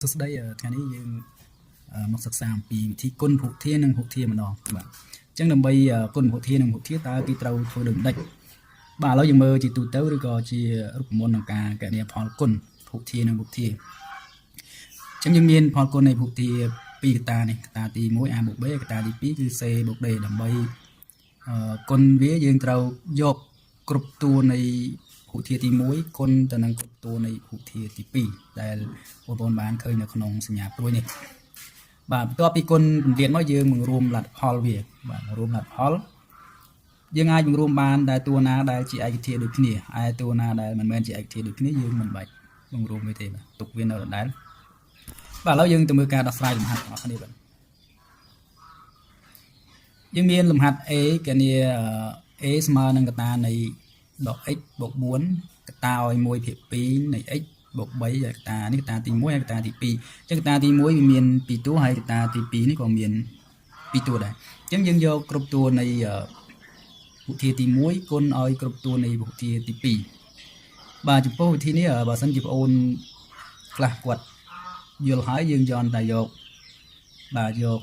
ទស្សនៈថ្ងៃនេះយើងមកសិក្សាអំពីវិធីគុណភូធានិងភូធាម្ដងបាទអញ្ចឹងដើម្បីគុណភូធានិងភូធាតើគេត្រូវធ្វើដូចម្ដេចបាទឥឡូវយើងមើលជាទូទៅឬក៏ជារូបមន្តក្នុងការកណនាផលគុណភូធានិងភូធាអញ្ចឹងយើងមានផលគុណនៃភូធាពីរកតានេះកតាទី1 a បូក b កតាទី2គឺ c បូក d ដើម្បីគុណវាយើងត្រូវយកគ្រប់តួនៃភូធាទី1គុណទៅនឹងគ្រប់តួនៃភូធាទី2ដែលបងប្អូនបានឃើញនៅក្នុងសញ្ញាព្រួយនេះបាទបន្ទាប់ពីគុណពន្លាតមកយើងបង្រួមលទ្ធផលវាបាទបង្រួមលទ្ធផលយើងអាចបង្រួមបានដែលតួណាដែលជាឯកធាតុដូចគ្នាហើយតួណាដែលមិនមែនជាឯកធាតុដូចគ្នាយើងមិនបាច់បង្រួមវាទេបាទទុកវានៅដដែលបាទឥឡូវយើងទៅមើលការដោះស្រាយលំហាត់របស់គ្នាបាទយើងមានលំហាត់ a កណនា a ស្មើនឹងកតានៃដក x បូក4កតាឲ្យ1ភាគ2នៃ x បូក3ហើយកតានេះកតាទី1ហើយកតាទី2អញ្ចឹងកតាទី1វាមាន2តួហើយកតាទី2នេះក៏មាន2តួដែរអញ្ចឹងយើងយកគ្រប់តួនៃភូធាទី1គុណឲ្យគ្រប់តួនៃភូធាទី2បាទចំពោះវិធីនេះបើសិនជាបងអូនខ្លះគាត់យល់ហើយយើងយកតែយកបាទយក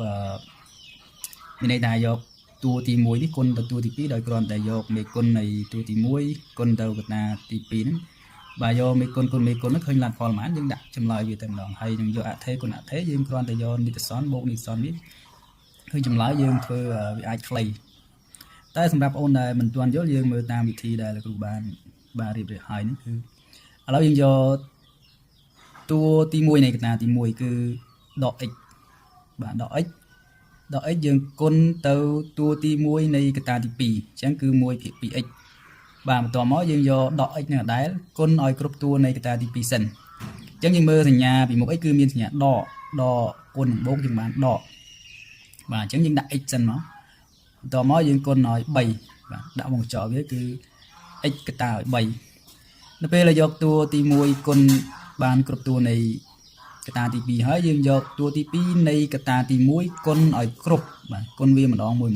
មានន័យថាយកតួទី1នេះគុណទៅតួទី2ដោយគ្រាន់តែយកមេគុណនៃតួទី1គុណទៅកតាទី2ហ្នឹងបាទយកមេគុណគុណមេគុណហ្នឹងឃើញលទ្ធផលប៉ុន្មានយើងដាក់ចម្លើយវាតែម្ដងហើយនឹងយកអថេគុណអថេយើងគ្រាន់តែយកនិតសនបូកនិតសននេះឃើញចម្លើយយើងធ្វើវាអាចខ្លីតែសម្រាប់បងអូនដែលមិនទាន់យល់យើងមើលតាមវិធីដែលលោកគ្រូបានរៀបរៀងហើយនេះគឺឥឡូវយើងយកតួទី1នៃកតាទី1គឺដក x បាទដក x យើងគុណទៅតួទី1នៃកតាទី2អញ្ចឹងគឺ1ភាគ 2x បាទបន្ទាប់មកយើងយកដក x នៅដដែលគុណឲ្យគ្រប់តួនៃកតាទី2សិនអញ្ចឹងយើងមើលសញ្ញាពីមុខ x គឺមានសញ្ញាដកគុណនឹងបូកយើងបានដកបាទអញ្ចឹងយើងដាក់ x សិនមកបន្ទាប់មកយើងគុណឲ្យ3បាទដាក់វងកញ្ចក់វាគឺ x កតាឲ្យ3នៅពេលដែលយកតួទី1គុណបានគ្រប់តួនៃកតាទី2ហើយយើងយកតួទី2នៃកតាទី1គុណឲ្យគ្រប់បាទគុណវាម្ដងមួយ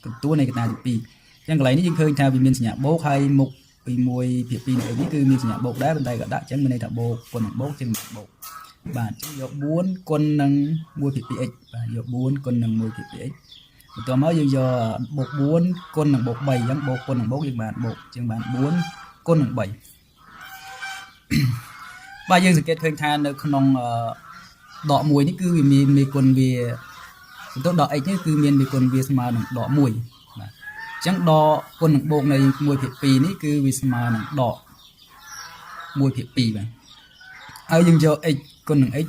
គ្រប់តួនៃកតាទី2អញ្ចឹងកន្លែងនេះយើងឃើញថាវាមានសញ្ញាបូកហើយមុខពី1ភាគ2នៃ x នេះគឺមានសញ្ញាបូកដែរប៉ុន្តែក៏ដាក់អញ្ចឹងមានន័យថាបូកគុណនឹងបូកជាងបូកបាទអញ្ចឹងយក4គុណនឹង1ភាគ 2x បាទយក4គុណនឹង1ភាគ 2x បន្ទាប់មកយើងយកបូក4គុណនឹងបូក3អញ្ចឹងបូកគុណនឹងបូកយើងបានបូកអញ្ចឹងបាន4គុណនឹង3បាទយើងសង្កេតឃើញថានៅក្នុងដក1នេះគឺវាមានមេគុណវាបន្ទាប់ដក x នេះគឺមានមេគុណវាស្មើនឹងដក1បាទអញ្ចឹងដកគុណនឹងបូកនៃ1ភាគ2នេះគឺវាស្មើនឹងដក1ភាគ2បាទហើយយើងយក x គុណនឹង x